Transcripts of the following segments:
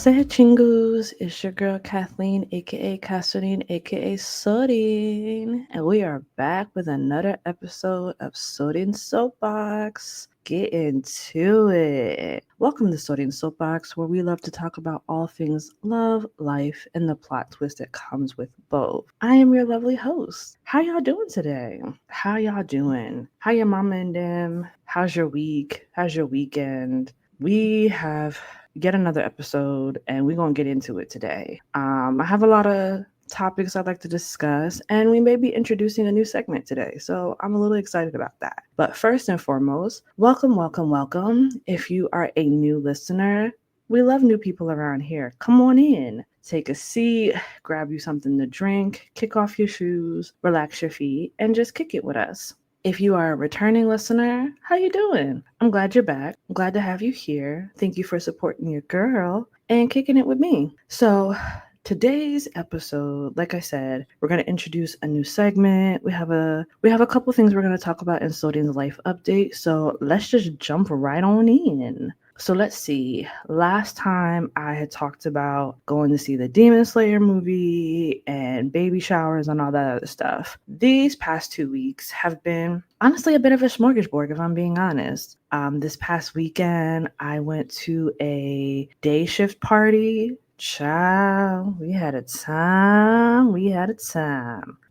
Say chingus, it's your girl Kathleen, aka Casterine, aka Sorin, and we are back with another episode of Sorin Soapbox. Get into it. Welcome to Sorin Soapbox, where we love to talk about all things love, life, and the plot twist that comes with both. I am your lovely host. How y'all doing today? How y'all doing? How your mama and them? How's your week? How's your weekend? We have yet another episode and we're going to get into it today. I have a lot of topics I'd like to discuss, and we may be introducing a new segment today, so I'm a little excited about that. But first and foremost, welcome, welcome, welcome. If you are a new listener, we love new people around here. Come on in, take a seat, grab you something to drink, kick off your shoes, relax your feet, and just kick it with us. If you are a returning listener, how you doing? I'm glad you're back. I'm glad to have you here. Thank you for supporting your girl and kicking it with me. So today's episode, like I said, we're going to introduce a new segment. We have a couple things we're going to talk about in Sodium's life update. So let's just jump right on in. So let's see. Last time I had talked about going to see the Demon Slayer movie and baby showers and all that other stuff. These past 2 weeks have been honestly a bit of a smorgasbord, if I'm being honest. This past weekend, I went to a day shift party. Child, we had a time.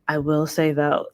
I will say though,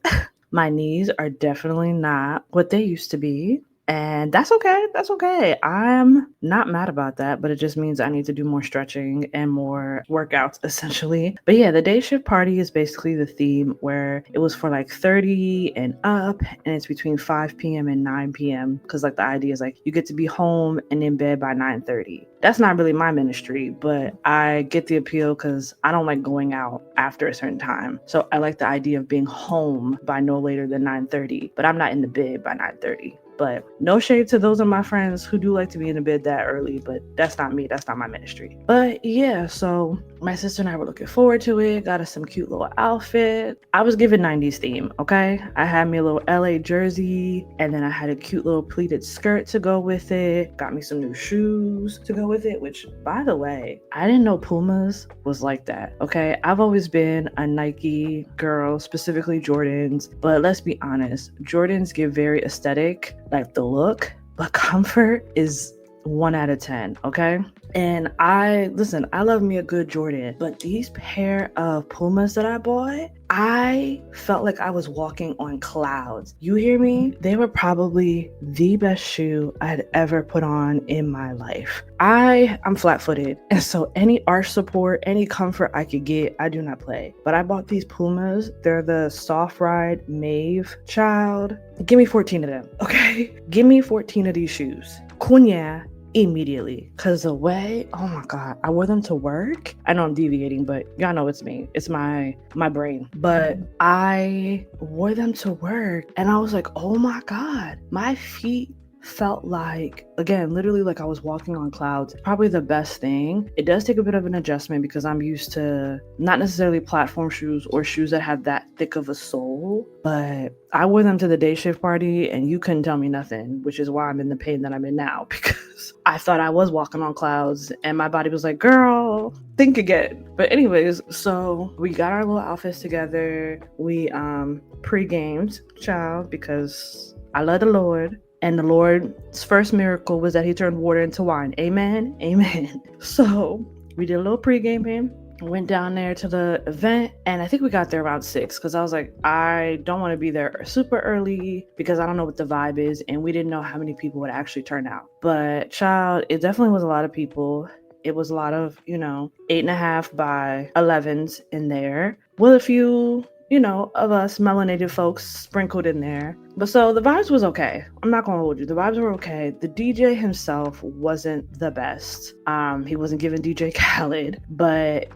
my knees are definitely not what they used to be. And that's okay. I'm not mad about that, but it just means I need to do more stretching and more workouts essentially. But yeah, the day shift party is basically the theme where it was for like 30 and up, and it's between 5 p.m. and 9 p.m. Because like the idea is like you get to be home and in bed by 9:30. That's not really my ministry, but I get the appeal because I don't like going out after a certain time. So I like the idea of being home by no later than 9:30, but I'm not in the bed by 9:30. But no shade to those of my friends who do like to be in the bed that early, but that's not me. That's not my ministry. But yeah, so my sister and I were looking forward to it. Got us some cute little outfit. I was giving 90s theme, okay? I had me a little LA jersey, and then I had a cute little pleated skirt to go with it. Got me some new shoes to go with it, which, by the way, I didn't know Pumas was like that, okay? I've always been a Nike girl, specifically Jordans, but let's be honest, Jordans give very aesthetic, like the look, but comfort is 1 out of 10, okay? And I love me a good Jordan, but these pair of Pumas that I bought, I felt like I was walking on clouds. You hear me? They were probably the best shoe I had ever put on in my life. I'm flat-footed, and so any arch support, any comfort I could get, I do not play. But I bought these Pumas. They're the Soft Ride Mave. Child, give me 14 of them, okay? Give me 14 of these shoes. Kunya. Immediately, because the way, oh my god, I wore them to work. I know I'm deviating, but y'all know it's me. It's my brain. But I wore them to work and I was like, oh my god, my feet felt like, again, literally like I was walking on clouds. Probably the best thing. It does take a bit of an adjustment because I'm used to not necessarily platform shoes or shoes that have that thick of a sole, but I wore them to the day shift party and you couldn't tell me nothing, which is why I'm in the pain that I'm in now, because I thought I was walking on clouds and my body was like, girl, think again. But anyways, so we got our little outfits together. We pre-gamed, child, because I love the Lord. And the Lord's first miracle was that he turned water into wine. Amen. Amen. So we did a little pre-gaming, went down there to the event, and I think we got there around 6 because I was like, I don't want to be there super early because I don't know what the vibe is, and we didn't know how many people would actually turn out. But child, it definitely was a lot of people. It was a lot of, 8.5 by 11s in there with a few, of us melanated folks sprinkled in there. But so the vibes was okay. I'm not gonna hold you. The vibes were okay. The DJ himself wasn't the best. He wasn't giving DJ Khaled, but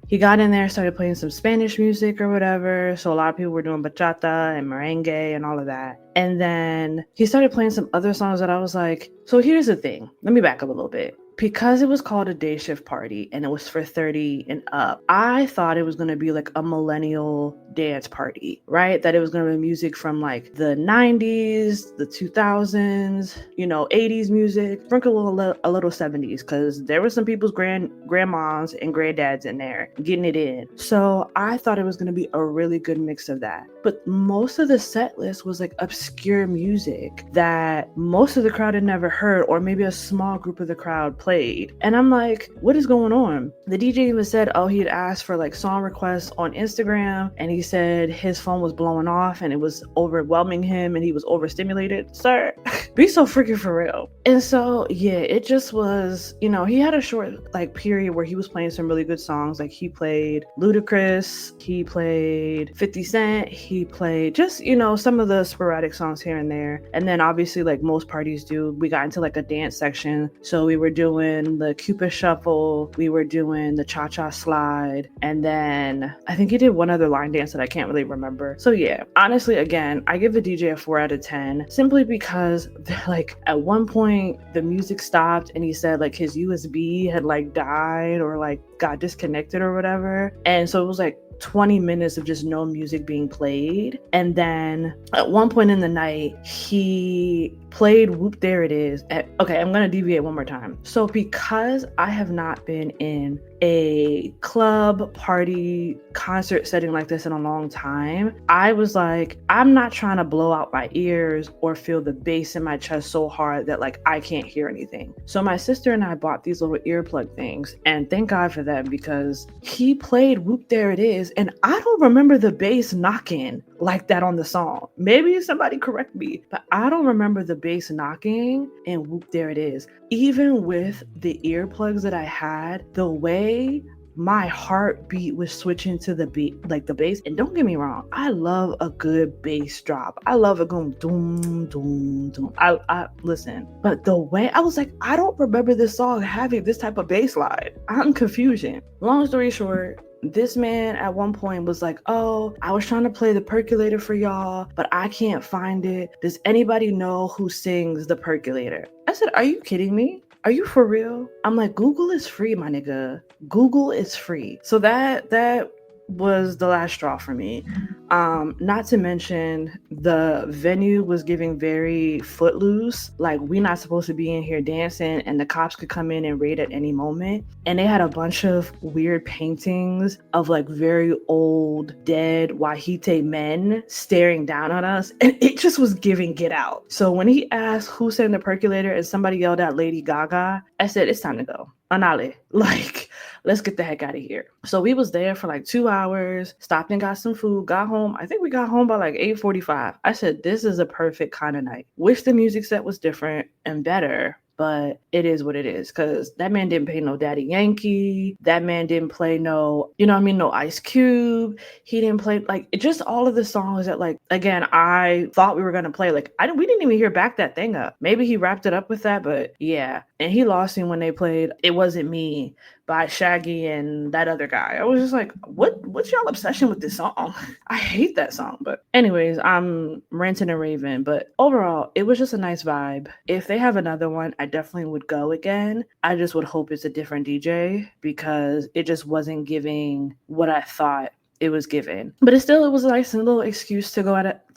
he got in there, started playing some Spanish music or whatever. So a lot of people were doing bachata and merengue and all of that. And then he started playing some other songs that I was like, so here's the thing. Let me back up a little bit. because it was called a day shift party and it was for 30 and up, I thought it was going to be like a millennial dance party, right? That it was going to be music from like the 90s, the 2000s, 80s music, sprinkle a little 70s, because there were some people's grandmas and granddads in there getting it in. So I thought it was going to be a really good mix of that. But most of the set list was like obscure music that most of the crowd had never heard, or maybe a small group of the crowd played. And I'm like, what is going on? The DJ even said, oh, he'd asked for like song requests on Instagram, and he said his phone was blowing off and it was overwhelming him and he was overstimulated. Sir, be so freaking for real. And so, yeah, it just was, he had a short like period where he was playing some really good songs. Like he played Ludacris, he played 50 Cent, he played just, some of the sporadic songs here and there. And then obviously, like most parties do, we got into like a dance section. So we were doing the Cupid Shuffle, we were doing the Cha-Cha Slide, and then I think he did one other line dance that I can't really remember. So yeah, honestly, again, I give the DJ a 4 out of 10 simply because like at one point the music stopped and he said like his USB had like died or like got disconnected or whatever. And so it was like 20 minutes of just no music being played. And then at one point in the night, he played Whoop There It Is. Okay, I'm going to deviate one more time. So because I have not been in a club, party, concert setting like this in a long time, I was like, I'm not trying to blow out my ears or feel the bass in my chest so hard that like I can't hear anything. So my sister and I bought these little earplug things, and thank God for them, because he played Whoop There It Is, and I don't remember the bass knocking like that on the song. Maybe somebody correct me, but I don't remember the bass knocking in Whoop There It Is. Even with the earplugs that I had, the way my heartbeat was switching to the beat, like the bass. And don't get me wrong, I love a good bass drop. I love it going doom, doom, doom. I listen, but the way I was like, I don't remember this song having this type of bass line. I'm confusion. Long story short, this man at one point was like, oh, I was trying to play the Percolator for y'all, but I can't find it. Does anybody know who sings the Percolator? I said, are you kidding me? Are you for real? I'm like, Google is free, my nigga. Google is free. So that was the last straw for me. Not to mention the venue was giving very footloose. Like, we're not supposed to be in here dancing and the cops could come in and raid at any moment. And they had a bunch of weird paintings of like very old dead Wahite men staring down on us. And it just was giving Get Out. So when he asked who sang the Percolator and somebody yelled out Lady Gaga, I said, it's time to go. Anale, like, let's get the heck out of here. So we was there for like 2 hours, stopped and got some food, got home. I think we got home by like 8:45. I said, this is a perfect kind of night. Wish the music set was different and better, but it is what it is, because that man didn't play no Daddy Yankee. That man didn't play no, no Ice Cube. He didn't play like just all of the songs that, like, again, I thought we were going to play. Like, we didn't even hear Back That Thing Up. Maybe he wrapped it up with that, but yeah. And he lost me when they played It Wasn't Me by Shaggy and that other guy. I was just like, what's y'all obsession with this song? I hate that song. But anyways, I'm ranting and raving. But overall, it was just a nice vibe. If they have another one, I definitely would go again. I just would hope it's a different DJ, because it just wasn't giving what I thought it was given. But it was a nice little excuse to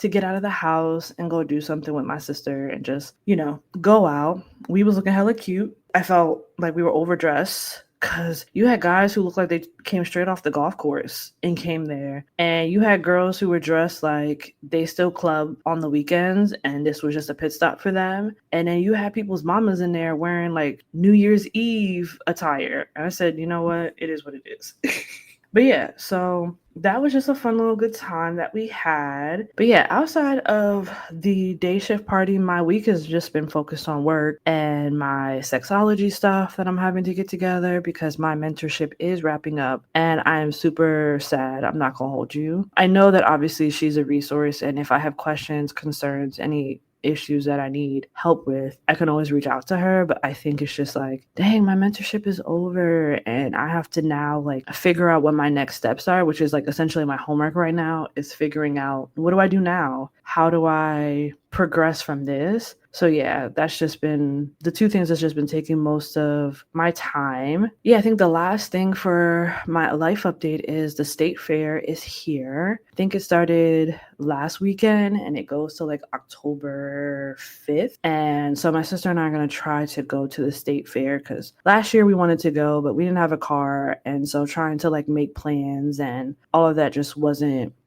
get out of the house and go do something with my sister and just, go out. We was looking hella cute. I felt like we were overdressed, because you had guys who looked like they came straight off the golf course and came there. And you had girls who were dressed like they still club on the weekends and this was just a pit stop for them. And then you had people's mamas in there wearing like New Year's Eve attire. And I said, you know what? It is what it is. But yeah, so that was just a fun little good time that we had. But yeah, outside of the day shift party, my week has just been focused on work and my sexology stuff that I'm having to get together, because my mentorship is wrapping up and I am super sad. I'm not gonna hold you. I know that obviously she's a resource, and if I have questions, concerns, any issues that I need help with, I can always reach out to her. But I think it's just like, dang, my mentorship is over and I have to now like figure out what my next steps are, which is like essentially my homework right now, is figuring out, what do I do now? How do I progress from this. So yeah, that's just been the two things that's just been taking most of my time. Yeah, I think the last thing for my life update is the state fair is here. I think it started last weekend and it goes to like October 5th. And so my sister and I are going to try to go to the state fair because last year we wanted to go, but we didn't have a car. And so trying to like make plans and all of that just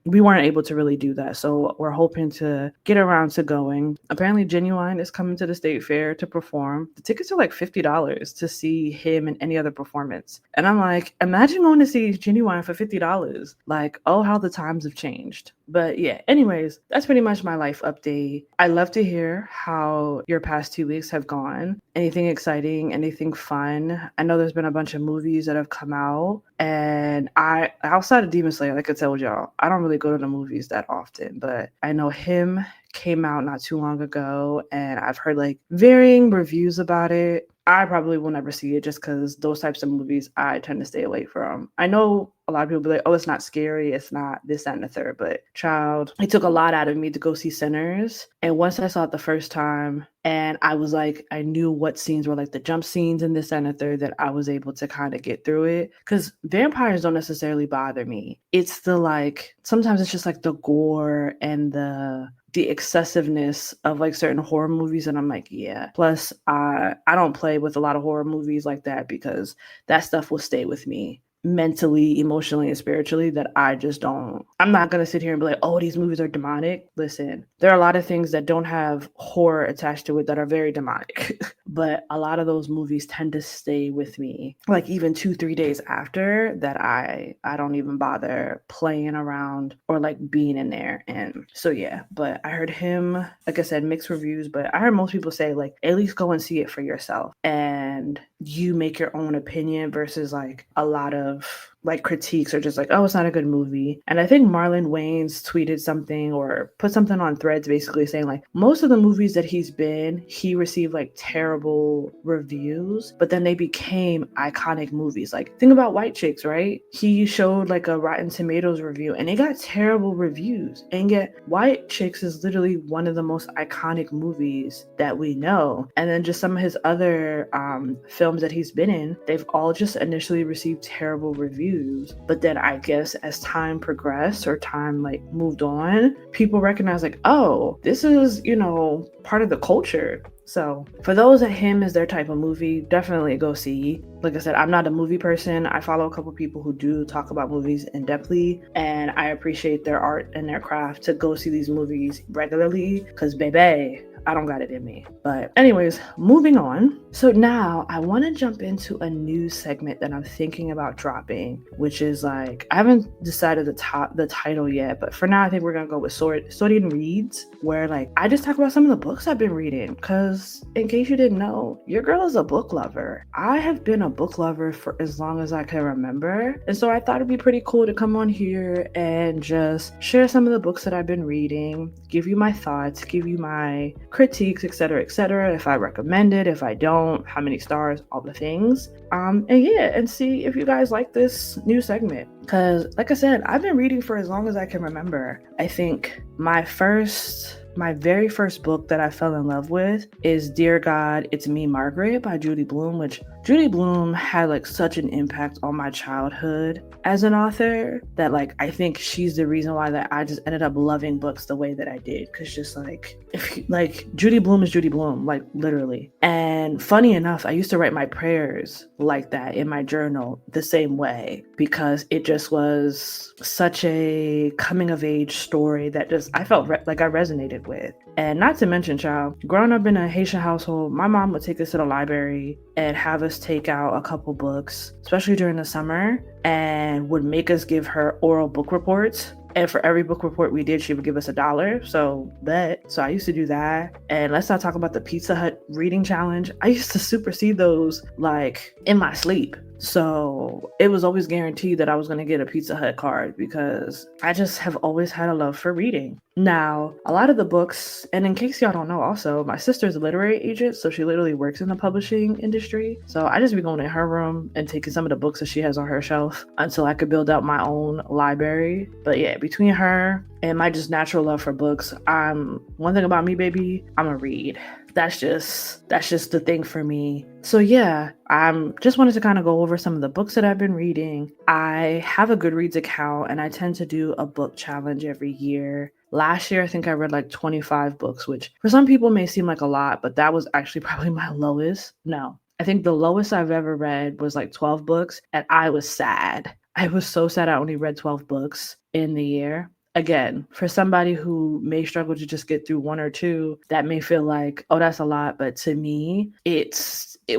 we weren't able to really do that. So we're hoping to get around to going. Apparently Genuine is coming to the state fair to perform. The tickets are like $50 to see him in any other performance. And I'm like, imagine going to see Genuine for $50. Like, oh, how the times have changed. But yeah, anyways, that's pretty much my life update. I love to hear how your past 2 weeks have gone. Anything exciting, anything fun? I know there's been a bunch of movies that have come out, and outside of Demon Slayer, like I told y'all, I don't really go to the movies that often, but I know him came out not too long ago, and I've heard like varying reviews about it. I probably will never see it just because those types of movies I tend to stay away from. I know a lot of people be like, oh, it's not scary, it's not this, that, and the third, but child, it took a lot out of me to go see Sinners. And once I saw it the first time, and I was like, I knew what scenes were like the jump scenes and this, that, and the third, that I was able to kind of get through it. Because vampires don't necessarily bother me. It's the like, sometimes it's just like the gore and the excessiveness of like certain horror movies, and I'm like, yeah. Plus I don't play with a lot of horror movies like that because that stuff will stay with me mentally, emotionally, and spiritually, that I'm not going to sit here and be like, oh, these movies are demonic. Listen, there are a lot of things that don't have horror attached to it that are very demonic, but a lot of those movies tend to stay with me like even 2-3 days after that. I don't even bother playing around or like being in there. And so yeah, but I heard him, like I said, mixed reviews, but I heard most people say like at least go and see it for yourself and you make your own opinion versus like a lot of like critiques are just like, oh, it's not a good movie. And I think Marlon Wayans tweeted something or put something on Threads basically saying like most of the movies that he received like terrible reviews, but then they became iconic movies. Like think about White Chicks, right? He showed like a Rotten Tomatoes review and it got terrible reviews, and yet White Chicks is literally one of the most iconic movies that we know. And then just some of his other films that he's been in, they've all just initially received terrible reviews, but then I guess as time progressed or time like moved on, people recognize like, oh, this is, part of the culture. So for those that him is their type of movie, definitely go see. Like I said, I'm not a movie person. I follow a couple people who do talk about movies in depthly, and I appreciate their art and their craft to go see these movies regularly because baby, I don't got it in me. But anyways, moving on. So now I want to jump into a new segment that I'm thinking about dropping, which is like, I haven't decided the title yet, but for now I think we're going to go with Sorin Reads, where like I just talk about some of the books I've been reading. Because in case you didn't know, your girl is a book lover. I have been a book lover for as long as I can remember. And so I thought it'd be pretty cool to come on here and just share some of the books that I've been reading, give you my thoughts, give you my critiques, etc., if I recommend it, if I don't, how many stars, all the things, and see if you guys like this new segment. Because like I said, I've been reading for as long as I can remember. I think my very first book that I fell in love with is Dear God, It's Me, Margaret by Judy Blume, which Judy Blume had like such an impact on my childhood as an author that like I think she's the reason why that I just ended up loving books the way that I did. Cause just like Judy Blume is Judy Blume, like literally. And funny enough, I used to write my prayers like that in my journal the same way because it just was such a coming of age story that just I felt like I resonated with. And not to mention, child, growing up in a Haitian household, my mom would take us to the library and have us take out a couple books, especially during the summer, and would make us give her oral book reports. And for every book report we did, she would give us $1. So I used to do that. And let's not talk about the Pizza Hut reading challenge. I used to supersede those like in my sleep. So it was always guaranteed that I was going to get a Pizza Hut card because I just have always had a love for reading. Now, a lot of the books, and in case y'all don't know, also, my sister's a literary agent, so she literally works in the publishing industry. So I just be going in her room and taking some of the books that she has on her shelf until I could build out my own library. But yeah, between her and my just natural love for books, one thing about me, baby, I'm a read. That's just the thing for me. So yeah, I'm just wanted to kind of go over some of the books that I've been reading. I have a Goodreads account and I tend to do a book challenge every year. Last year, I think I read like 25 books, which for some people may seem like a lot, but that was actually probably my lowest. No, I think the lowest I've ever read was like 12 books, and I was sad. I was so sad I only read 12 books in the year. Again, for somebody who may struggle to just get through one or two, that may feel like, oh, that's a lot. But to me, it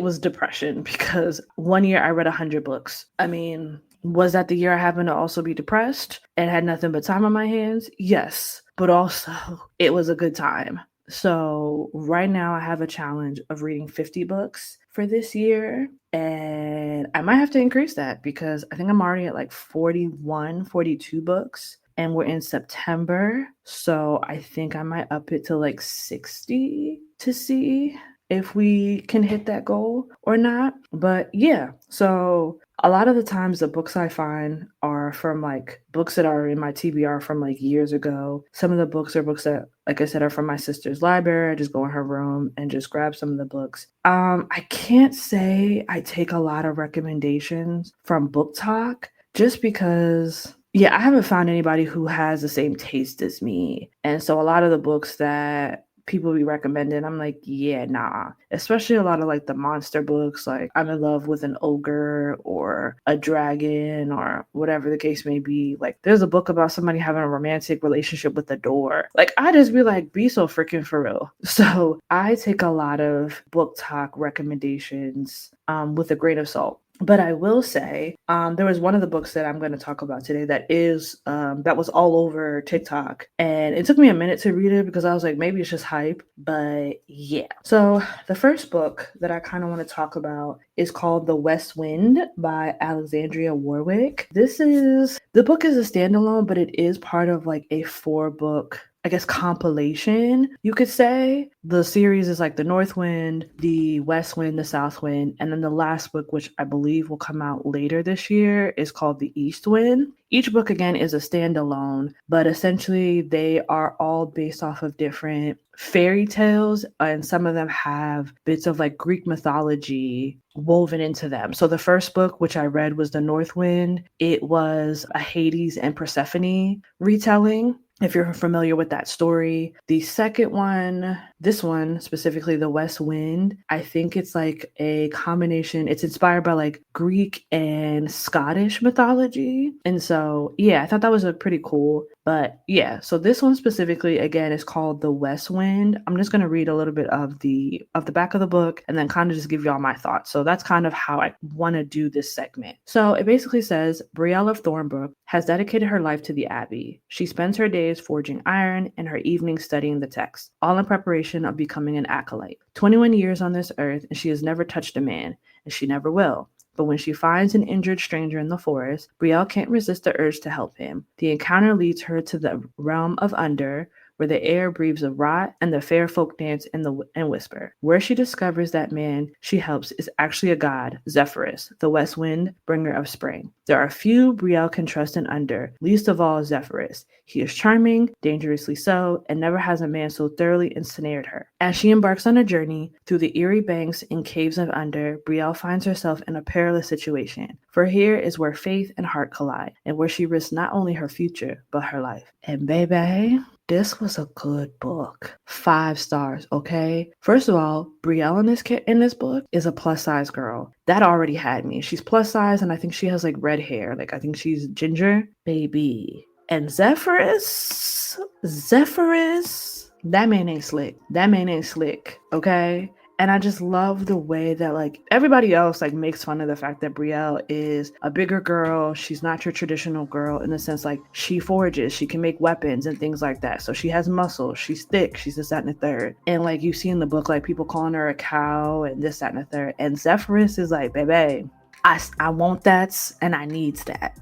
was depression because one year I read 100 books. I mean, was that the year I happened to also be depressed and had nothing but time on my hands? Yes, but also it was a good time. So right now I have a challenge of reading 50 books for this year, and I might have to increase that because I think I'm already at like 41, 42 books. And we're in September, so I think I might up it to like 60 to see if we can hit that goal or not. But yeah, so a lot of the times the books I find are from like books that are in my TBR from like years ago. Some of the books are books that, like I said, are from my sister's library. I just go in her room and just grab some of the books. I can't say I take a lot of recommendations from Book Talk just because, yeah, I haven't found anybody who has the same taste as me. And so a lot of the books that people be recommending, I'm like, yeah, nah. Especially a lot of like the monster books, like I'm in love with an ogre or a dragon or whatever the case may be. Like there's a book about somebody having a romantic relationship with a door. Like I just be like, be so freaking for real. So I take a lot of Book Talk recommendations with a grain of salt. But I will say, there was one of the books that I'm going to talk about today that was all over TikTok. And it took me a minute to read it because I was like, maybe it's just hype. But yeah. So the first book that I kind of want to talk about is called The West Wind by Alexandria Warwick. The book is a standalone, but it is part of like a 4-book, I guess, compilation, you could say. The series is like the North Wind, the West Wind, the South Wind, and then the last book, which I believe will come out later this year, is called the East Wind. Each book, again, is a standalone, but essentially they are all based off of different fairy tales, and some of them have bits of like Greek mythology woven into them. So the first book, which I read, was the North Wind. It was a Hades and Persephone retelling, if you're familiar with that story. The second one, this one specifically, The West Wind, I think it's like a combination. It's inspired by like Greek and Scottish mythology. And so, yeah, I thought that was a pretty cool. But yeah, so this one specifically, again, is called The West Wind. I'm just going to read a little bit of the back of the book and then kind of just give y'all my thoughts. So that's kind of how I want to do this segment. So it basically says, Brielle of Thornbrook has dedicated her life to the Abbey. She spends her days forging iron and her evenings studying the text, all in preparation of becoming an acolyte. 21 years on this earth, and she has never touched a man, and she never will. But when she finds an injured stranger in the forest, Brielle can't resist the urge to help him. The encounter leads her to the realm of Under, where the air breathes of rot and the fair folk dance and whisper. Where she discovers that man she helps is actually a god, Zephyrus, the west wind, bringer of spring. There are few Brielle can trust in Under, least of all Zephyrus. He is charming, dangerously so, and never has a man so thoroughly ensnared her. As she embarks on a journey through the eerie banks and caves of Under, Brielle finds herself in a perilous situation. For here is where faith and heart collide, and where she risks not only her future, but her life. And baby, this was a good book. 5 stars, okay? First of all, Brielle in this book is a plus size girl. That already had me. She's plus size, and I think she has like red hair. Like I think she's ginger, baby. And Zephyrus, that man ain't slick. That man ain't slick, okay? And I just love the way that like everybody else like makes fun of the fact that Brielle is a bigger girl. She's not your traditional girl in the sense like she forges, she can make weapons and things like that. So she has muscles, she's thick, she's this, that, and the third. And like you see in the book, like people calling her a cow and this, that, and the third. And Zephyrus is like, baby, I want that and I needs that.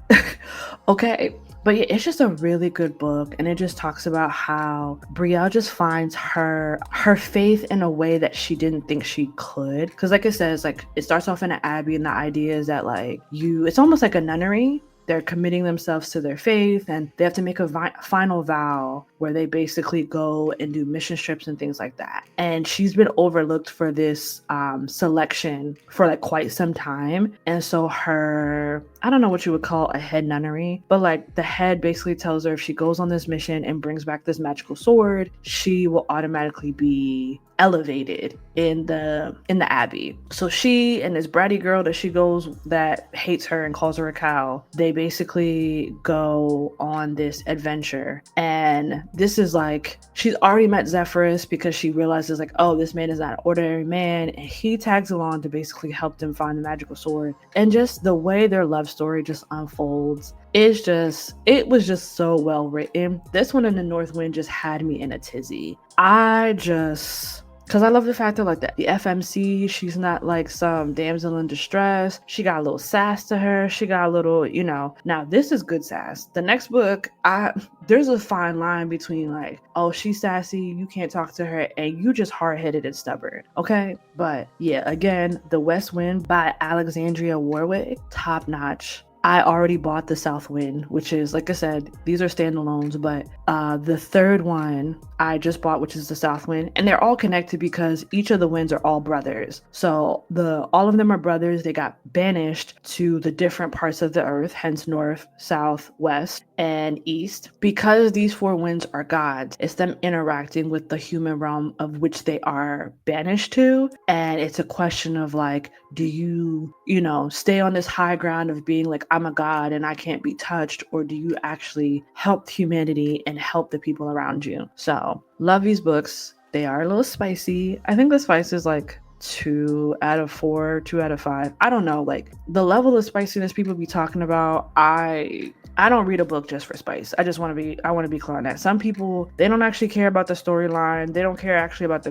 Okay. But yeah, it's just a really good book, and it just talks about how Brielle just finds her faith in a way that she didn't think she could. Because like it says, like it starts off in an abbey, and the idea is that like it's almost like a nunnery. They're committing themselves to their faith, and they have to make a final vow where they basically go and do mission trips and things like that. And she's been overlooked for this selection for like quite some time. And so I don't know what you would call a head nunnery, but like the head basically tells her if she goes on this mission and brings back this magical sword, she will automatically be elevated in the abbey. So she and this bratty girl that she goes that hates her and calls her a cow, they basically go on this adventure. And this is like, she's already met Zephyrus because she realizes like, oh, this man is not an ordinary man, and he tags along to basically help them find the magical sword. And just the way their love story just unfolds, it was just so well written. This one in the North Wind just had me in a tizzy. Because I love the fact that like the FMC, she's not like some damsel in distress. She got a little sass to her. She got a little, now this is good sass. The next book, there's a fine line between like, oh, she's sassy, you can't talk to her, and you just hard-headed and stubborn. Okay. But yeah, again, The West Wind by Alexandria Warwick, top notch. I already bought the South Wind, which is, like I said, these are standalones, but the third one I just bought, which is the South Wind, and they're all connected because each of the winds are all brothers. So all of them are brothers. They got banished to the different parts of the earth, hence north, south, west, and east. Because these four winds are gods, it's them interacting with the human realm of which they are banished to. And it's a question of like, do you stay on this high ground of being like, I'm a god and I can't be touched, or do you actually help humanity and help the people around you? So love these books. They are a little spicy. I think the spice is like 2 out of 4, 2 out of 5. I don't know, like the level of spiciness people be talking about. I don't read a book just for spice. I want to be clear on that. Some people, they don't actually care about the storyline. They don't care actually about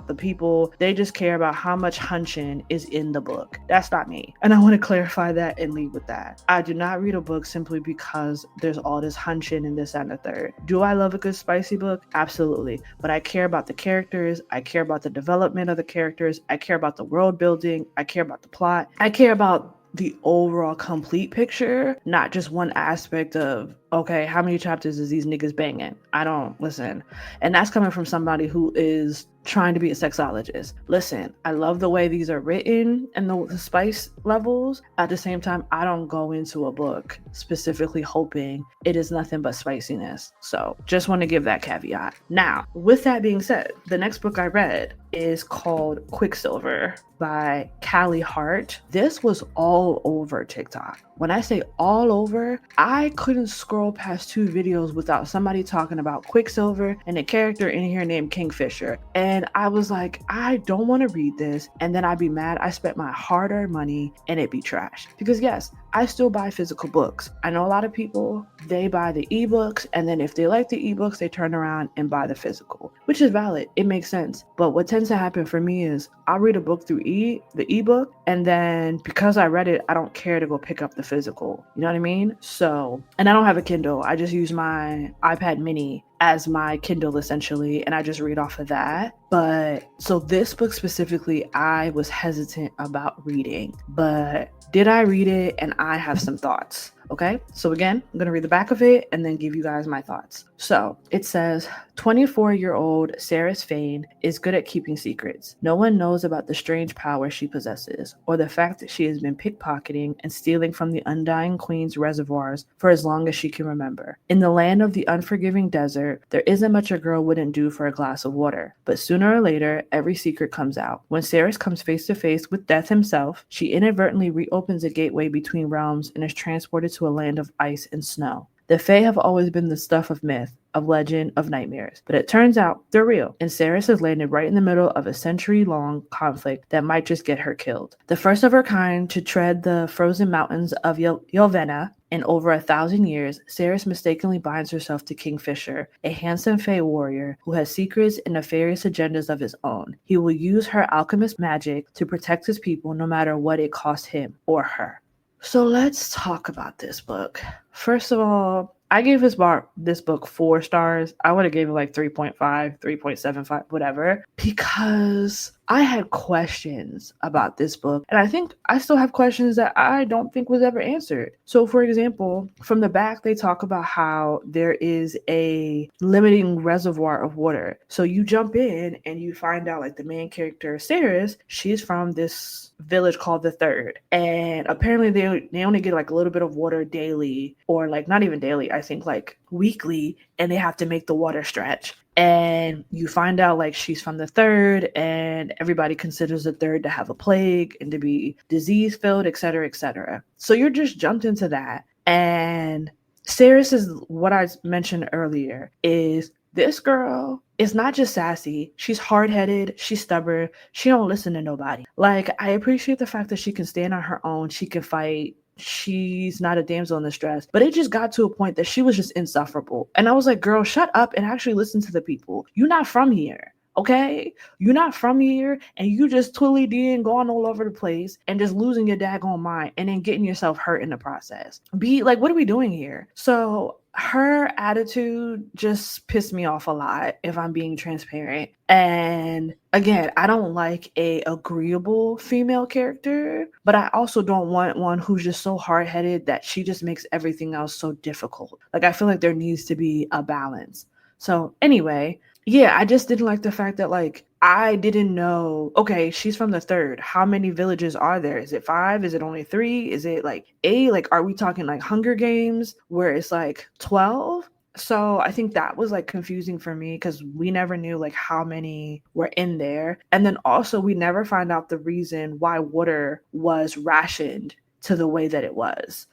the people. They just care about how much hunching is in the book. That's not me. And I want to clarify that and leave with that. I do not read a book simply because there's all this hunching and this and the third. Do I love a good spicy book? Absolutely. But I care about the characters. I care about the development of the characters. I care about the world building. I care about the plot. I care about the overall complete picture, not just one aspect of, okay, how many chapters is these niggas banging? I don't listen. And that's coming from somebody who is trying to be a sexologist. Listen, I love the way these are written and the spice levels. At the same time, I don't go into a book specifically hoping it is nothing but spiciness. So just want to give that caveat. Now, with that being said, the next book I read is called Quicksilver by Callie Hart. This was all over TikTok. When I say all over, I couldn't scroll past 2 videos without somebody talking about Quicksilver and a character in here named Kingfisher. And I was like, I don't want to read this. And then I'd be mad I spent my hard-earned money and it'd be trash. Because yes, I still buy physical books. I know a lot of people, they buy the ebooks, and then if they like the ebooks, they turn around and buy the physical, which is valid. It makes sense. But what tends to happen for me is I'll read a book through the ebook, and then because I read it, I don't care to go pick up the physical. You know what I mean? So, and I don't have a Kindle. I just use my iPad mini as my Kindle essentially, and I just read off of that. But so this book specifically, I was hesitant about reading, but did I read it? And I have some thoughts. Okay, so again, I'm going to read the back of it and then give you guys my thoughts. So it says, 24-year-old Saris Fane is good at keeping secrets. No one knows about the strange power she possesses, or the fact that she has been pickpocketing and stealing from the Undying Queen's reservoirs for as long as she can remember. In the land of the unforgiving desert, there isn't much a girl wouldn't do for a glass of water, but sooner or later, every secret comes out. When Saris comes face to face with death himself, she inadvertently reopens a gateway between realms and is transported to a land of ice and snow. The Fae have always been the stuff of myth, of legend, of nightmares, but it turns out they're real, and Saris has landed right in the middle of a century-long conflict that might just get her killed. The first of her kind to tread the frozen mountains of Yelvena, In over 1,000 years, Ceres mistakenly binds herself to Kingfisher, a handsome Fey warrior who has secrets and nefarious agendas of his own. He will use her alchemist magic to protect his people no matter what it costs him or her. So let's talk about this book. First of all, I gave this book 4 stars. I would have gave it like 3.5, 3.75, whatever, because I had questions about this book, and I think I still have questions that I don't think was ever answered. So, for example, from the back, they talk about how there is a limiting reservoir of water. So you jump in and you find out, like, the main character, Ceres, she's from this village called the Third, and apparently they only get like a little bit of water daily, or like not even daily, I think like weekly, and they have to make the water stretch. And you find out like she's from the Third, and everybody considers the Third to have a plague and to be disease filled, etc., etc. So you're just jumped into that. And Ceres is what I mentioned earlier, is this girl is not just sassy, she's hard-headed, she's stubborn, she don't listen to nobody. Like, I appreciate the fact that she can stand on her own, she can fight, she's not a damsel in distress, but it just got to a point that she was just insufferable. And I was like, girl, shut up and actually listen to the people. You're not from here. Okay, you're not from here, and you just twiddly and going all over the place and just losing your daggone mind and then getting yourself hurt in the process. Be like, what are we doing here? So her attitude just pissed me off a lot, if I'm being transparent. And again, I don't like a agreeable female character, but I also don't want one who's just so hard-headed that she just makes everything else so difficult. Like, I feel like there needs to be a balance. So anyway, yeah, I just didn't like the fact that, like, I didn't know, okay, she's from the Third. How many villages are there? Is it 5? Is it only 3? Is it like 8? Like, are we talking like Hunger Games where it's like 12? So I think that was like confusing for me, because we never knew like how many were in there. And then also we never find out the reason why water was rationed to the way that it was.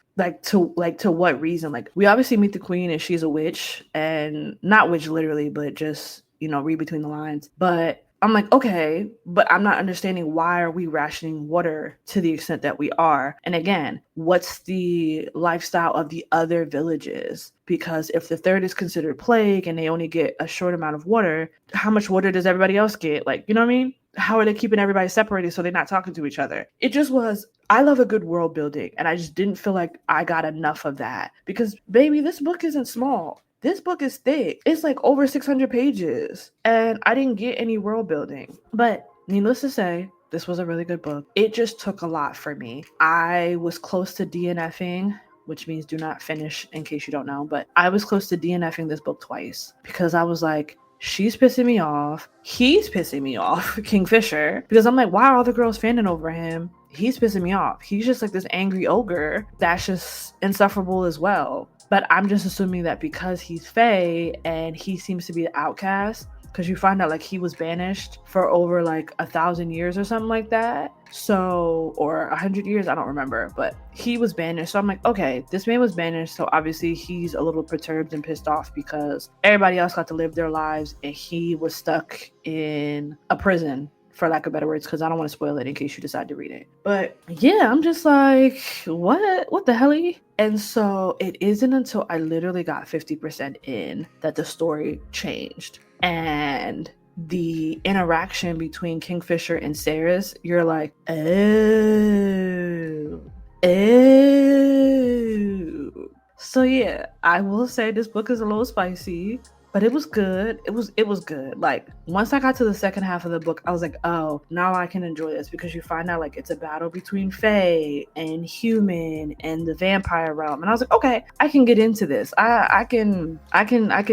To what reason? Like, we obviously meet the queen and she's a witch, and not witch literally, but just, read between the lines. But I'm like, okay, but I'm not understanding, why are we rationing water to the extent that we are? And again, what's the lifestyle of the other villages? Because if the Third is considered plague and they only get a short amount of water, how much water does everybody else get? Like, you know what I mean? How are they keeping everybody separated so they're not talking to each other? It just was, I love a good world building, and I just didn't feel like I got enough of that. Because, baby, this book isn't small. This book is thick. It's like over 600 pages, and I didn't get any world building. But needless to say, this was a really good book. It just took a lot for me. I was close to DNFing, which means do not finish, in case you don't know. But I was close to DNFing this book twice, because I was like, she's pissing me off. He's pissing me off, Kingfisher, because I'm like, why are all the girls fanning over him? He's pissing me off. He's just like this angry ogre that's just insufferable as well. But I'm just assuming that because he's Fae and he seems to be the outcast, because you find out like he was banished for over like 1,000 years or something like that. So, or 100 years, I don't remember, but he was banished. So I'm like, okay, this man was banished. So obviously he's a little perturbed and pissed off because everybody else got to live their lives and he was stuck in a prison, for lack of better words, because I don't want to spoil it in case you decide to read it. But yeah, I'm just like, what the hell? And so it isn't until I literally got 50% in that the story changed. And the interaction between Kingfisher and Ceres, you're like, oh. So yeah, I will say this book is a little spicy, but it was good. It was good. Like, once I got to the second half of the book, I was like, oh, now I can enjoy this, because you find out like it's a battle between Fae and human and the vampire realm. And I was like, okay, I can get into this. I can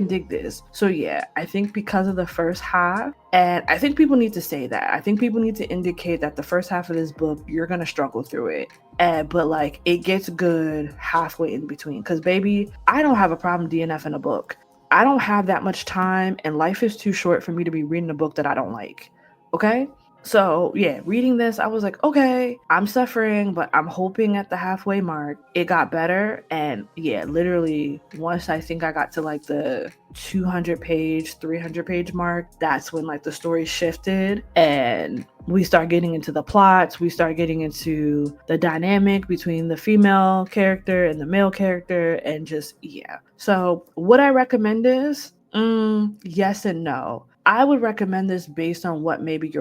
dig this. So yeah, I think because of the first half, and I think people need to say that. I think people need to indicate that the first half of this book, you're going to struggle through it. But like, it gets good halfway in between. Because baby, I don't have a problem DNFing a book. I don't have that much time, and life is too short for me to be reading a book that I don't like. Okay? So, yeah, reading this, I was like, okay, I'm suffering, but I'm hoping at the halfway mark it got better. And yeah, literally, once I think I got to like the 200 page, 300 page mark, that's when like the story shifted and we start getting into the plots. We start getting into the dynamic between the female character and the male character, and just, yeah. So, would I recommend this? Yes and no. I would recommend this based on what maybe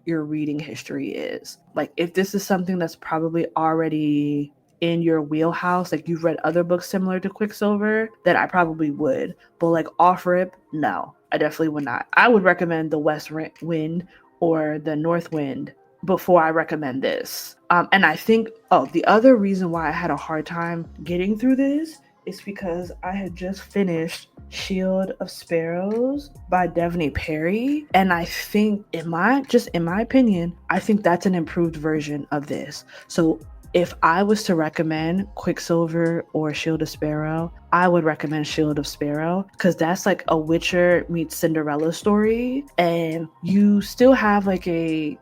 your reading history is. Like if this is something that's probably already in your wheelhouse, like you've read other books similar to Quicksilver, then I probably would. But like off rip, no, I definitely would not. I would recommend the West Wind or the North Wind before I recommend this. And I think, oh, the other reason why I had a hard time getting through this is because I had just finished Shield of Sparrows by Devney Perry, and I think in my opinion, I think that's an improved version of this. So if I was to recommend Quicksilver or Shield of Sparrow, I would recommend Shield of Sparrow because that's like a Witcher meets Cinderella story, and you still have like a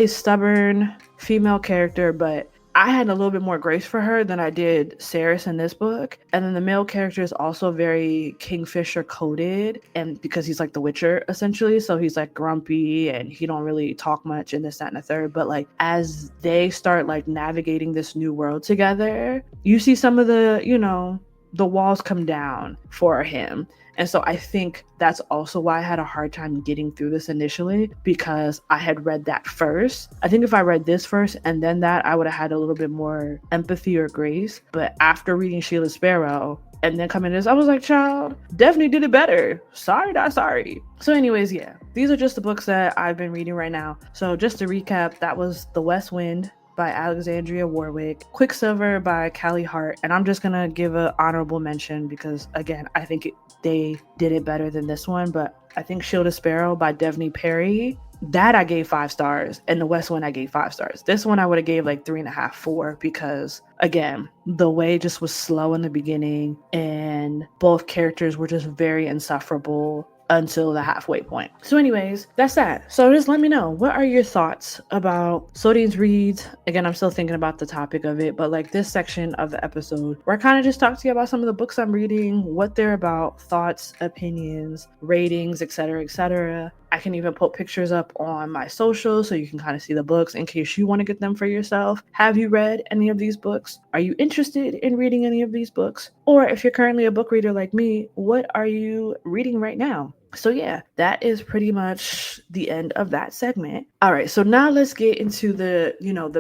stubborn female character, but I had a little bit more grace for her than I did Ceres in this book. And then the male character is also very Kingfisher coded, and because he's like the Witcher essentially, so he's like grumpy and he don't really talk much and this, that, and the third. But like as they start like navigating this new world together, you see some of the walls come down for him. And so I think that's also why I had a hard time getting through this initially, because I had read that first. I think if I read this first and then that, I would have had a little bit more empathy or grace. But after reading Sheila Sparrow and then coming to this, I was like, child, definitely did it better. Sorry, not sorry. So anyways, yeah, these are just the books that I've been reading right now. So just to recap, that was The West Wind by Alexandria Warwick, Quicksilver by Callie Hart, and I'm just gonna give an honorable mention because again, I think they did it better than this one, but I think Shield of Sparrow by Devney Perry, that I gave 5 stars, and the West one I gave 5 stars. This one I would have gave like 3.5, 4, because again, the way just was slow in the beginning, and both characters were just very insufferable until the halfway point. So anyways, that's that. So just let me know, what are your thoughts about Sorin's reads? Again, I'm still thinking about the topic of it, but like this section of the episode where I kind of just talk to you about some of the books I'm reading, what they're about, thoughts, opinions, ratings, etc., etc. I can even put pictures up on my socials so you can kind of see the books in case you want to get them for yourself. Have you read any of these books? Are you interested in reading any of these books? Or if you're currently a book reader like me, what are you reading right now? So yeah, that is pretty much the end of that segment. All right, so now let's get into the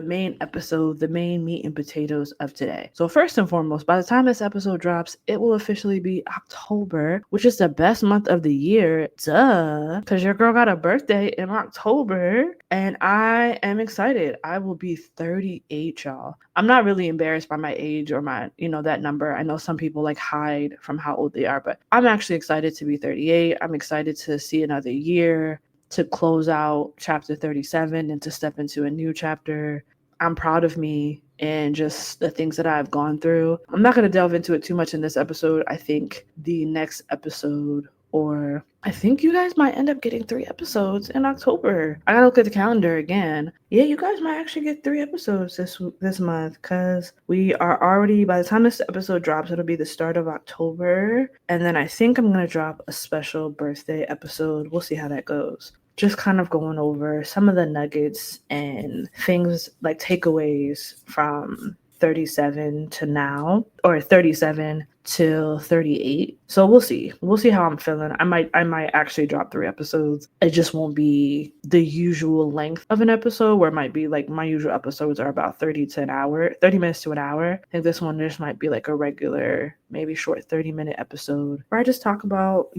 main episode, the main meat and potatoes of today. So first and foremost, by the time this episode drops, it will officially be October, which is the best month of the year. Duh, because your girl got a birthday in October, and I am excited. I will be 38, y'all. I'm not really embarrassed by my age or my, that number. I know some people like hide from how old they are, but I'm actually excited to be 38. I'm excited to see another year, to close out chapter 37 and to step into a new chapter. I'm proud of me and just the things that I've gone through. I'm not going to delve into it too much in this episode. I think the next episode, or I think you guys might end up getting 3 episodes in October. I gotta look at the calendar again. Yeah, you guys might actually get 3 episodes this month, because we are already, by the time this episode drops, it'll be the start of October. And then I think I'm gonna drop a special birthday episode. We'll see how that goes. Just kind of going over some of the nuggets and things like takeaways from 37 to now, or 37 till 38. So we'll see. We'll see how I'm feeling. I might actually drop 3 episodes. It just won't be the usual length of an episode, where it might be like my usual episodes are about 30 minutes to an hour. I think this one just might be like a regular, maybe short 30-minute episode where I just talk about,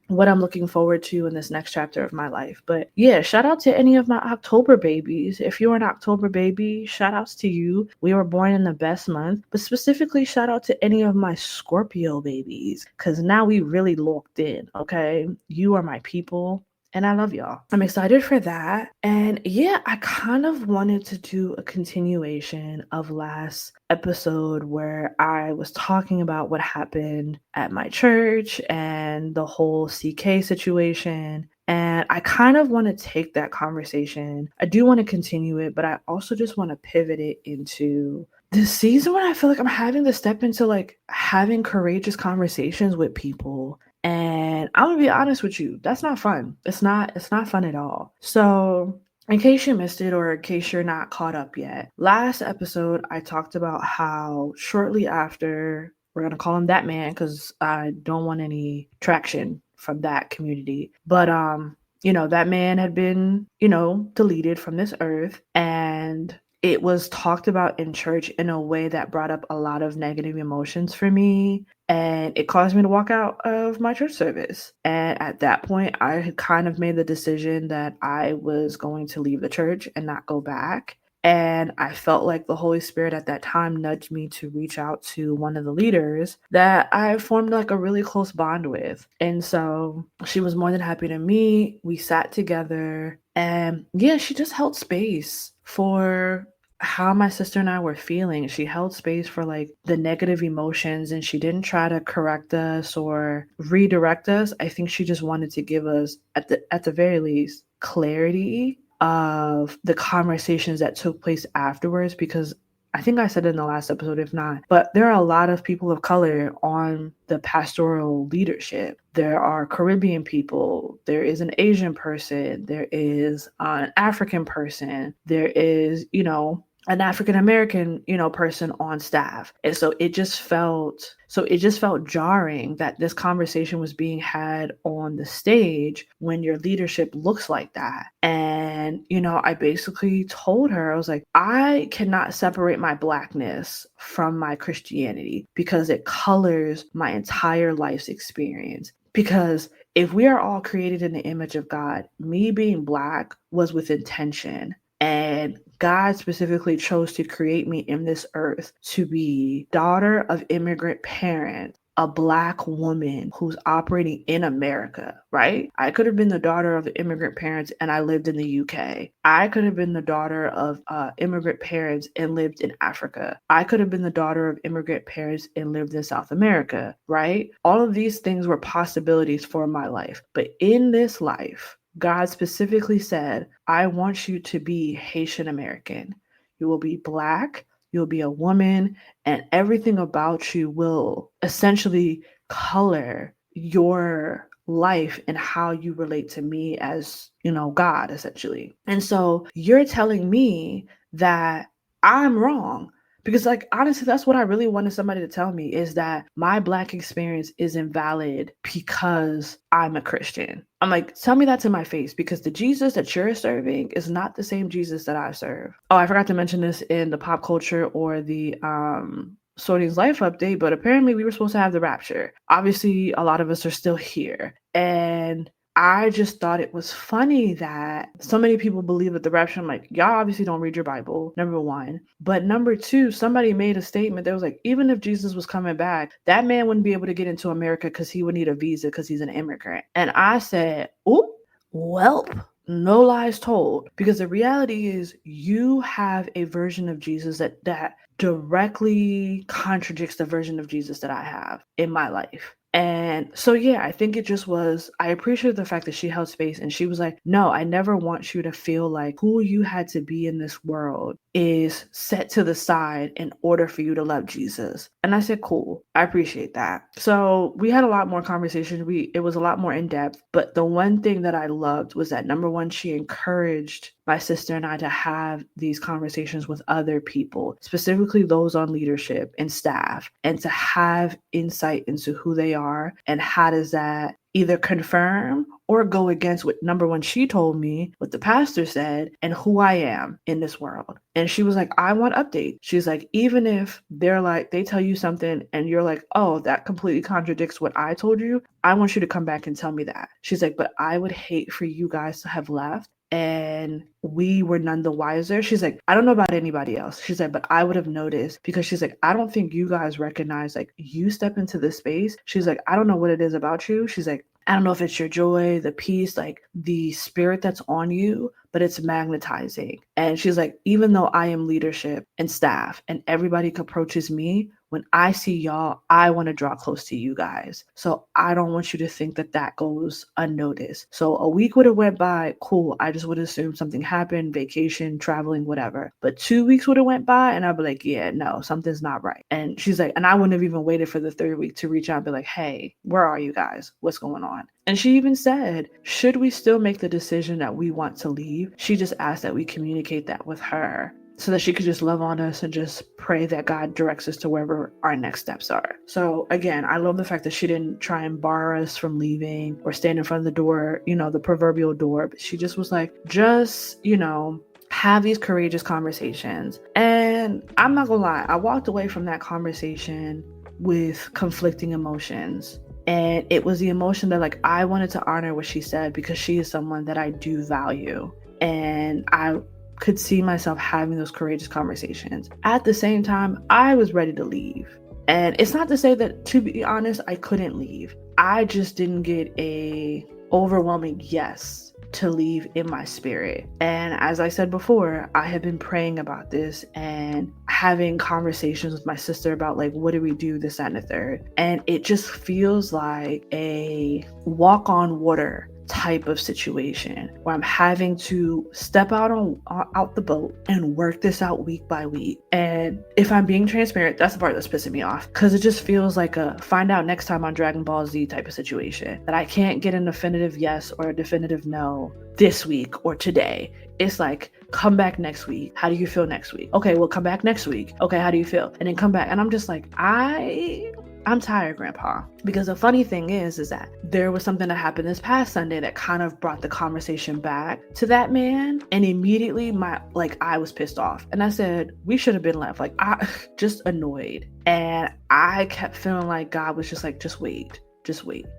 what I'm looking forward to in this next chapter of my life. But yeah, shout out to any of my October babies. If you're an October baby, shout outs to you. We were born in the best month, but specifically shout out to any of my Scorpio babies, because now we really locked in, okay? You are my people And I love y'all. I'm excited for that. And yeah, I kind of wanted to do a continuation of last episode where I was talking about what happened at my church and the whole CK situation. And I kind of want to take that conversation. I do want to continue it, but I also just want to pivot it into this season when I feel like I'm having to step into like having courageous conversations with people. And I'm gonna be honest with you, that's not fun. It's not fun at all. So in case you missed it or in case you're not caught up yet, last episode I talked about how shortly after, we're gonna call him that man because I don't want any traction from that community. But that man had been, deleted from this earth, and it was talked about in church in a way that brought up a lot of negative emotions for me. And it caused me to walk out of my church service. And at that point, I had kind of made the decision that I was going to leave the church and not go back. And I felt like the Holy Spirit at that time nudged me to reach out to one of the leaders that I formed like a really close bond with. And so she was more than happy to meet. We sat together, and yeah, she just held space for how my sister and I were feeling. She held space for like the negative emotions, and she didn't try to correct us or redirect us. I think she just wanted to give us at the very least clarity of the conversations that took place afterwards, because I think I said it in the last episode, if not, but there are a lot of people of color on the pastoral leadership. There are Caribbean people, there is an Asian person, there is an African person, there is, an African American, person on staff. And so it just felt jarring that this conversation was being had on the stage when your leadership looks like that. And, I basically told her, I was like, I cannot separate my Blackness from my Christianity because it colors my entire life's experience. Because if we are all created in the image of God, me being Black was with intention. And God specifically chose to create me in this earth to be daughter of immigrant parents, a Black woman who's operating in America, right? I could have been the daughter of the immigrant parents and I lived in the UK. I could have been the daughter of immigrant parents and lived in Africa. I could have been the daughter of immigrant parents and lived in South America, right? All of these things were possibilities for my life. But in this life, God specifically said, I want you to be Haitian American. You will be Black, you'll be a woman, and everything about you will essentially color your life and how you relate to me as, God, essentially. And so you're telling me that I'm wrong. Because honestly, that's what I really wanted somebody to tell me, is that my Black experience is invalid because I'm a Christian. I'm like, tell me that to my face, because the Jesus that you're serving is not the same Jesus that I serve. Oh, I forgot to mention this in the pop culture or the Sorin's life update, but apparently we were supposed to have the rapture. Obviously, a lot of us are still here. And I just thought it was funny that so many people believe that the rapture. I'm like, y'all obviously don't read your Bible, number one. But number two, somebody made a statement that was like, even if Jesus was coming back, that man wouldn't be able to get into America because he would need a visa because he's an immigrant. And I said, oh, welp. No lies told, because the reality is you have a version of Jesus that directly contradicts the version of Jesus that I have in my life. And so, yeah, I think it just was, I appreciate the fact that she held space and she was like, no, I never want you to feel like who you had to be in this world is set to the side in order for you to love Jesus. And I said, cool, I appreciate that. So we had a lot more conversation. It was a lot more in depth, but the one thing that I loved was that, number one, she encouraged my sister and I to have these conversations with other people, specifically those on leadership and staff, and to have insight into who they are and how does that either confirm or go against what, number one, she told me, what the pastor said, and who I am in this world. And she was like, I want updates. She's like, even if they're like, they tell you something and you're like, oh, that completely contradicts what I told you, I want you to come back and tell me that. She's like, but I would hate for you guys to have left and we were none the wiser. She's like, I don't know about anybody else. She's like, but I would have noticed, because she's like, I don't think you guys recognize, like, you step into this space. She's like, I don't know what it is about you. She's like, I don't know if it's your joy, the peace, like the spirit that's on you, but it's magnetizing. And she's like, even though I am leadership and staff and everybody approaches me, when I see y'all, I want to draw close to you guys. So I don't want you to think that that goes unnoticed. So a week would have went by, cool. I just would assume something happened, vacation, traveling, whatever. But 2 weeks would have went by and I'd be like, yeah, no, something's not right. And she's like, and I wouldn't have even waited for the third week to reach out and be like, hey, where are you guys? What's going on? And she even said, should we still make the decision that we want to leave? She just asked that we communicate that with her so that she could just love on us and just pray that God directs us to wherever our next steps are. So again, I love the fact that she didn't try and bar us from leaving or stand in front of the door, the proverbial door, but she just was like, just, have these courageous conversations. And I'm not gonna lie, I walked away from that conversation with conflicting emotions. And it was the emotion that like I wanted to honor what she said because she is someone that I do value. And I could see myself having those courageous conversations. At the same time, I was ready to leave. And it's not to say that, to be honest, I couldn't leave. I just didn't get a overwhelming yes to leave in my spirit. And as I said before, I have been praying about this and having conversations with my sister about like, what do we do, this, that, and the third. And it just feels like a walk on water type of situation where I'm having to step out the boat and work this out week by week. And if I'm being transparent, that's the part that's pissing me off because it just feels like a find out next time on Dragon Ball Z type of situation that I can't get an definitive yes or a definitive no this week or today. It's like, come back next week. How do you feel next week? Okay, well, come back next week. Okay, how do you feel? And then come back. And I'm just like, I'm tired, Grandpa. Because the funny thing is that there was something that happened this past Sunday that kind of brought the conversation back to that man. And immediately I was pissed off. And I said, we should have been left. Like, I just annoyed. And I kept feeling like God was just like, just wait.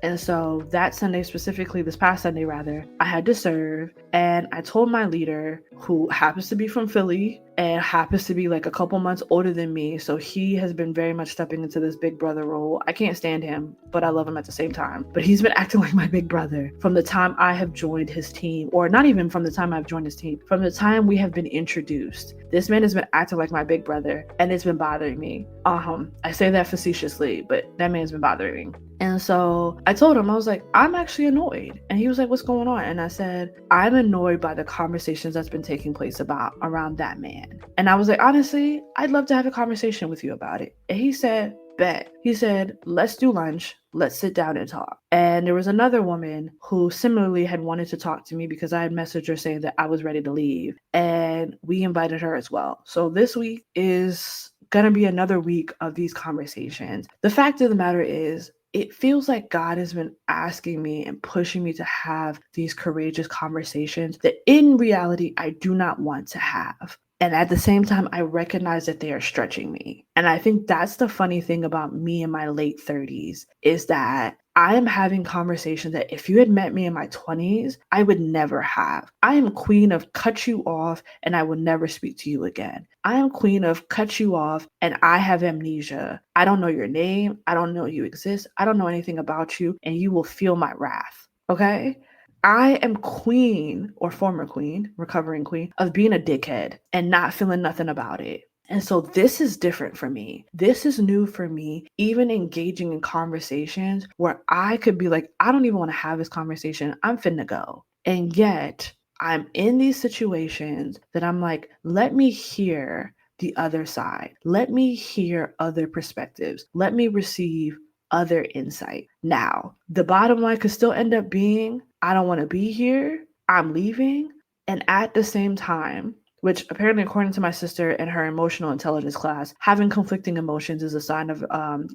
And so that Sunday, specifically this past Sunday rather, I had to serve, and I told my leader, who happens to be from Philly and happens to be like a couple months older than me, so he has been very much stepping into this big brother role. I can't stand him, but I love him at the same time. But he's been acting like my big brother from the time I have joined his team, or not even from the time I've joined his team, from the time we have been introduced. This man has been acting like my big brother, and it's been bothering me. I say that facetiously, but that man's been bothering me. And so I told him, I was like, I'm actually annoyed. And he was like, what's going on? And I said, I'm annoyed by the conversations that's been taking place around that man. And I was like, honestly, I'd love to have a conversation with you about it. And he said, bet. He said, let's do lunch. Let's sit down and talk. And there was another woman who similarly had wanted to talk to me because I had messaged her saying that I was ready to leave. And we invited her as well. So this week is going to be another week of these conversations. The fact of the matter is, it feels like God has been asking me and pushing me to have these courageous conversations that in reality, I do not want to have. And at the same time, I recognize that they are stretching me. And I think that's the funny thing about me in my late 30s is that I am having conversations that if you had met me in my 20s, I would never have. I am queen of cut you off and I will never speak to you again. I am queen of cut you off and I have amnesia. I don't know your name. I don't know you exist. I don't know anything about you and you will feel my wrath. Okay? I am queen or former queen, recovering queen of being a dickhead and not feeling nothing about it. And so this is different for me. This is new for me, even engaging in conversations where I could be like, I don't even want to have this conversation. I'm finna go. And yet I'm in these situations that I'm like, let me hear the other side. Let me hear other perspectives. Let me receive other insight. Now, the bottom line could still end up being, I don't want to be here. I'm leaving. And at the same time, which apparently, according to my sister in her emotional intelligence class, having conflicting emotions is a sign of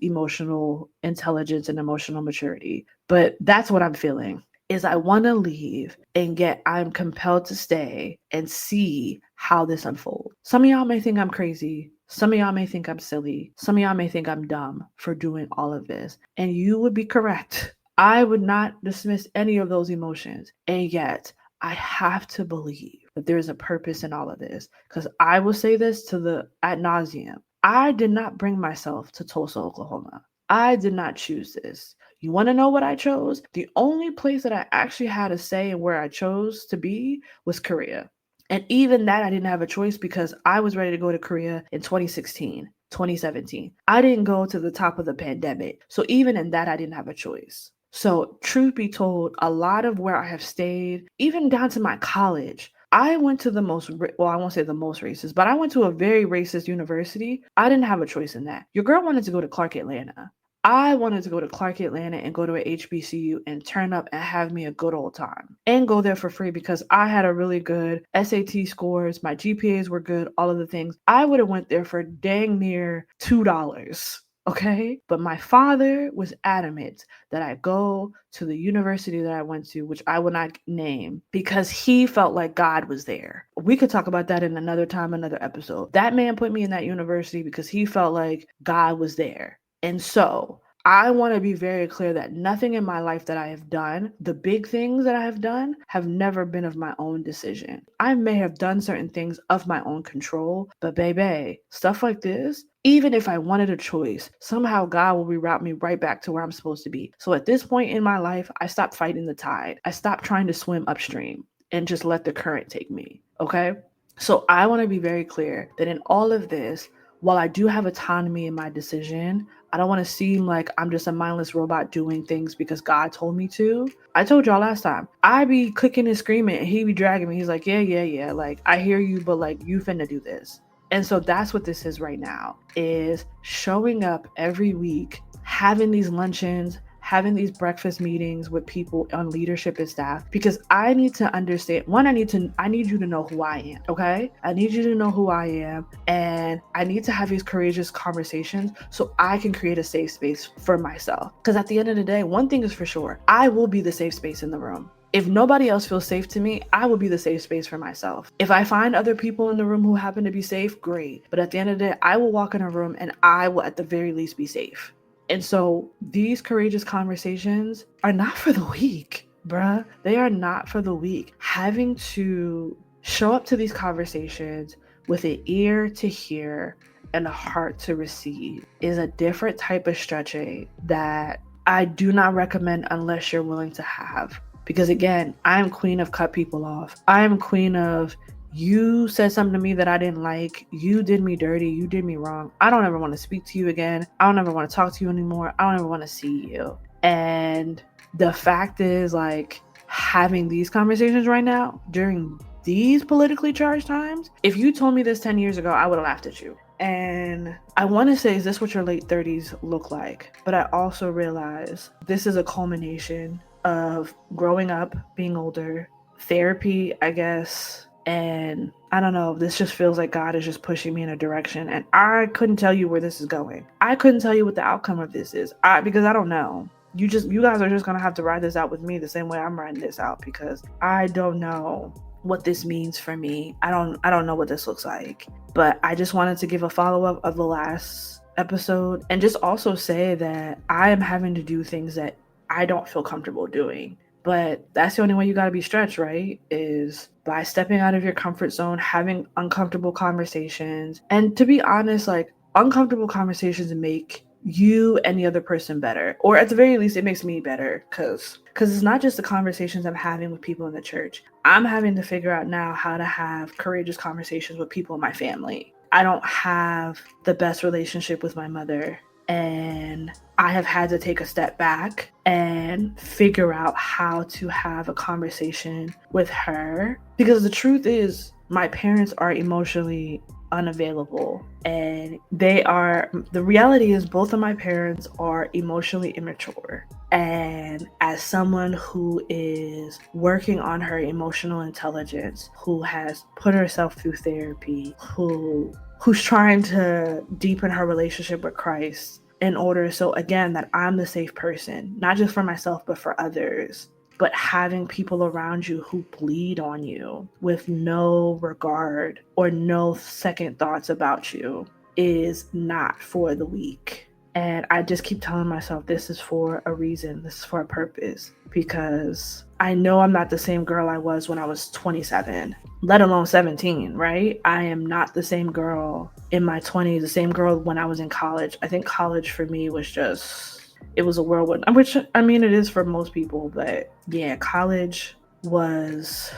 emotional intelligence and emotional maturity. But that's what I'm feeling, is I want to leave, and yet I'm compelled to stay and see how this unfolds. Some of y'all may think I'm crazy. Some of y'all may think I'm silly. Some of y'all may think I'm dumb for doing all of this. And you would be correct. I would not dismiss any of those emotions. And yet, I have to believe that there is a purpose in all of this, because I will say this ad nauseum. I did not bring myself to Tulsa, Oklahoma. I did not choose this. You want to know what I chose? The only place that I actually had a say in where I chose to be was Korea. And even that, I didn't have a choice because I was ready to go to Korea in 2016, 2017. I didn't go to the top of the pandemic. So even in that, I didn't have a choice. So, truth be told, a lot of where I have stayed, even down to my college, I went to the most, well, I won't say the most racist, but I went to a very racist university. I didn't have a choice in that. Your girl wanted to go to Clark Atlanta. I wanted to go to Clark Atlanta and go to a HBCU and turn up and have me a good old time and go there for free because I had a really good SAT scores, my GPAs were good, all of the things. I would have went there for dang near $2. Okay. But my father was adamant that I go to the university that I went to, which I will not name, because he felt like God was there. We could talk about that in another time, another episode. That man put me in that university because he felt like God was there. And so I want to be very clear that nothing in my life that I have done, the big things that I have done, have never been of my own decision. I may have done certain things of my own control, but baby, stuff like this, even if I wanted a choice, somehow God will reroute me right back to where I'm supposed to be. So at this point in my life, I stopped fighting the tide. I stopped trying to swim upstream and just let the current take me. Okay? So I want to be very clear that in all of this, while I do have autonomy in my decision, I don't want to seem like I'm just a mindless robot doing things because God told me to. I told y'all last time, I be clicking and screaming and he be dragging me. He's like, yeah. Like, I hear you, but like, you finna do this. And so that's what this is right now, is showing up every week, having these luncheons, having these breakfast meetings with people on leadership and staff, because I need to understand, one, I need you to know who I am. Okay. I need you to know who I am. And I need to have these courageous conversations so I can create a safe space for myself. Because at the end of the day, one thing is for sure, I will be the safe space in the room. If nobody else feels safe to me, I will be the safe space for myself. If I find other people in the room who happen to be safe, great. But at the end of the day, I will walk in a room and I will at the very least be safe. And so these courageous conversations are not for the weak, bruh. They are not for the weak. Having to show up to these conversations with an ear to hear and a heart to receive is a different type of stretching that I do not recommend unless you're willing to have. Because again, I am queen of cut people off. I am queen of, you said something to me that I didn't like. You did me dirty. You did me wrong. I don't ever want to speak to you again. I don't ever want to talk to you anymore. I don't ever want to see you. And the fact is, like, having these conversations right now during these politically charged times, if you told me this 10 years ago, I would have laughed at you. And I want to say, is this what your late 30s look like? But I also realize this is a culmination of growing up, being older, therapy, I guess. And I don't know, this just feels like God is just pushing me in a direction. And I couldn't tell you where this is going. I couldn't tell you what the outcome of this is because I don't know. You guys are just going to have to ride this out with me the same way I'm riding this out, because I don't know what this means for me. I don't know what this looks like. But I just wanted to give a follow-up of the last episode and just also say that I am having to do things that I don't feel comfortable doing. But that's the only way you got to be stretched, right? Is by stepping out of your comfort zone, having uncomfortable conversations. And to be honest, like, uncomfortable conversations make you and the other person better. Or at the very least, it makes me better, because it's not just the conversations I'm having with people in the church. I'm having to figure out now how to have courageous conversations with people in my family. I don't have the best relationship with my mother, and I have had to take a step back and figure out how to have a conversation with her, because the truth is, my parents are emotionally unavailable, and the reality is both of my parents are emotionally immature. And as someone who is working on her emotional intelligence, who has put herself through therapy, who's trying to deepen her relationship with Christ in order, so again, that I'm the safe person, not just for myself, but for others. But having people around you who bleed on you with no regard or no second thoughts about you is not for the weak. And I just keep telling myself, this is for a reason, this is for a purpose, because I know I'm not the same girl I was when I was 27, let alone 17, right? I am not the same girl in my 20s, the same girl when I was in college. I think college for me was just, it was a whirlwind, which I mean, it is for most people, but yeah, college was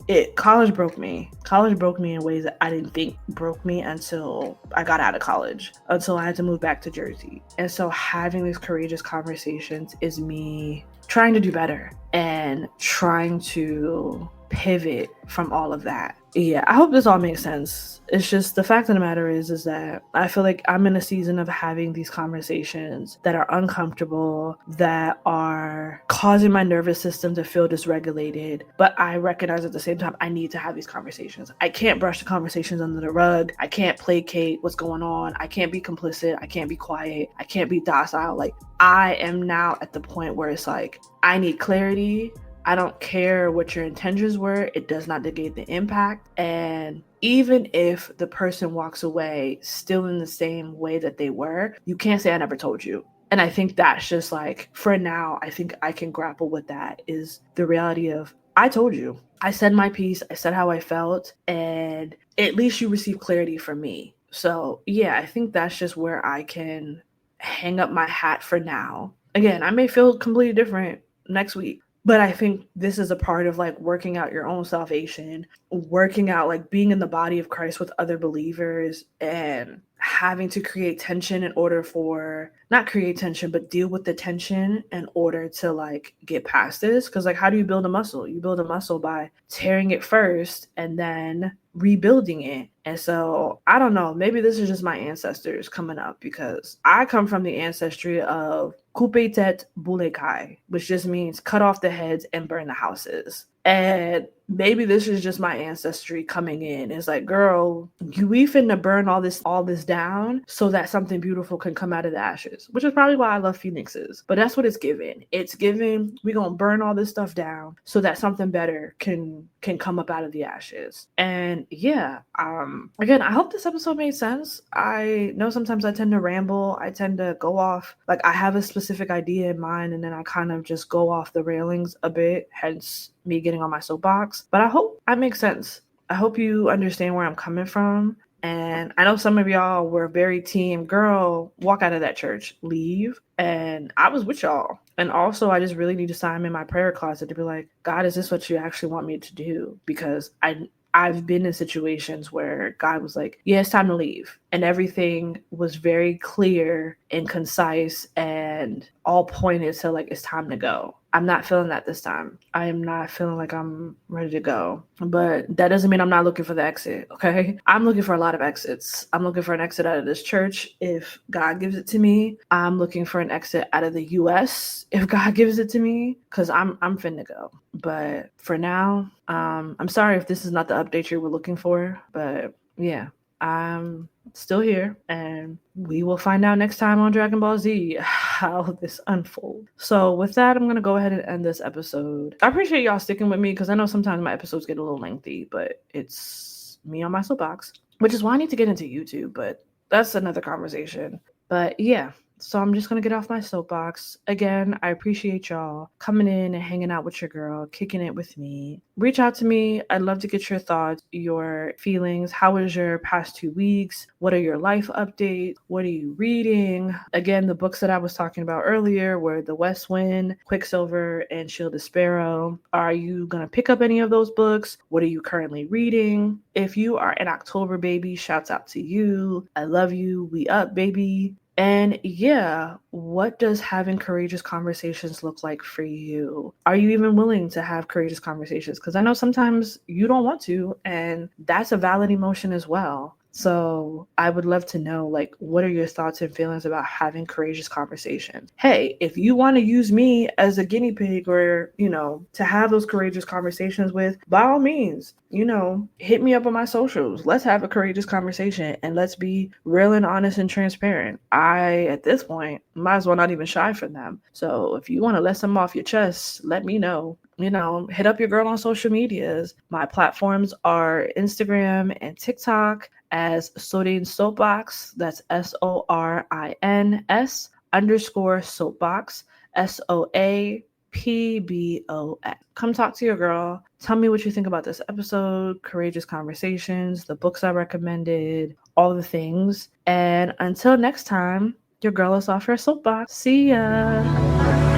it. College broke me. College broke me in ways that I didn't think broke me until I got out of college, until I had to move back to Jersey. And so having these courageous conversations is me trying to do better and trying to pivot from all of that. Yeah, I hope this all makes sense. It's just the fact of the matter is that I feel like I'm in a season of having these conversations that are uncomfortable, that are causing my nervous system to feel dysregulated. But I recognize at the same time I need to have these conversations. I can't brush the conversations under the rug. I can't placate what's going on. I can't be complicit. I can't be quiet. I can't be docile. Like, I am now at the point where it's like, I need clarity. I don't care what your intentions were. It does not negate the impact. And even if the person walks away still in the same way that they were, you can't say I never told you. And I think that's just like, for now, I think I can grapple with that, is the reality of, I told you. I said my piece. I said how I felt. And at least you received clarity from me. So yeah, I think that's just where I can hang up my hat for now. Again, I may feel completely different next week, but I think this is a part of like working out your own salvation, working out, like being in the body of Christ with other believers, and having to create tension in order for, not create tension, but deal with the tension in order to like get past this. Because like, how do you build a muscle? You build a muscle by tearing it first and then rebuilding it. And so I don't know, maybe this is just my ancestors coming up, because I come from the ancestry of coupe tete boule kai, which just means cut off the heads and burn the houses. And maybe this is just my ancestry coming in. It's like, girl, we finna burn all this down so that something beautiful can come out of the ashes, which is probably why I love phoenixes. But that's what it's given. It's given, we're gonna burn all this stuff down so that something better can come up out of the ashes. And yeah, again, I hope this episode made sense. I know sometimes I tend to ramble. I tend to go off, like I have a specific idea in mind and then I kind of just go off the railings a bit, hence me getting on my soapbox. But I hope I make sense. I hope you understand where I'm coming from. And I know some of y'all were very team, girl, walk out of that church, leave. And I was with y'all. And also, I just really need to sign in my prayer closet to be like, God, is this what you actually want me to do? Because I've been in situations where God was like, yeah, it's time to leave. And everything was very clear and concise and all pointed to like, it's time to go. I'm not feeling that this time. I am not feeling like I'm ready to go. But that doesn't mean I'm not looking for the exit, okay? I'm looking for a lot of exits. I'm looking for an exit out of this church if God gives it to me. I'm looking for an exit out of the US if God gives it to me, because I'm finna go. But for now, I'm sorry if this is not the update you were looking for, but yeah, I'm still here, and we will find out next time on Dragon Ball Z how this unfolds. So with that, I'm going to go ahead and end this episode. I appreciate y'all sticking with me, because I know sometimes my episodes get a little lengthy, but it's me on my soapbox, which is why I need to get into YouTube, but that's another conversation. But yeah, so I'm just going to get off my soapbox. Again, I appreciate y'all coming in and hanging out with your girl, kicking it with me. Reach out to me. I'd love to get your thoughts, your feelings. How was your past 2 weeks? What are your life updates? What are you reading? Again, the books that I was talking about earlier were The West Wind, Quicksilver, and Shield of Sparrow. Are you going to pick up any of those books? What are you currently reading? If you are an October baby, shouts out to you. I love you. We up, baby. And yeah, what does having courageous conversations look like for you? Are you even willing to have courageous conversations? Because I know sometimes you don't want to, and that's a valid emotion as well. So I would love to know, like, what are your thoughts and feelings about having courageous conversations? Hey, if you want to use me as a guinea pig or, to have those courageous conversations with, by all means, hit me up on my socials. Let's have a courageous conversation and let's be real and honest and transparent. I, at this point, might as well not even shy from them. So if you want to let some off your chest, let me know. Hit up your girl on social medias. My platforms are Instagram and TikTok as Sorin Soapbox. That's SORINS_soapbox. SOAPBOX. PBON. Come talk to your girl. Tell me what you think about this episode, courageous conversations, the books I recommended, all the things. And until next time, your girl is off her soapbox. See ya.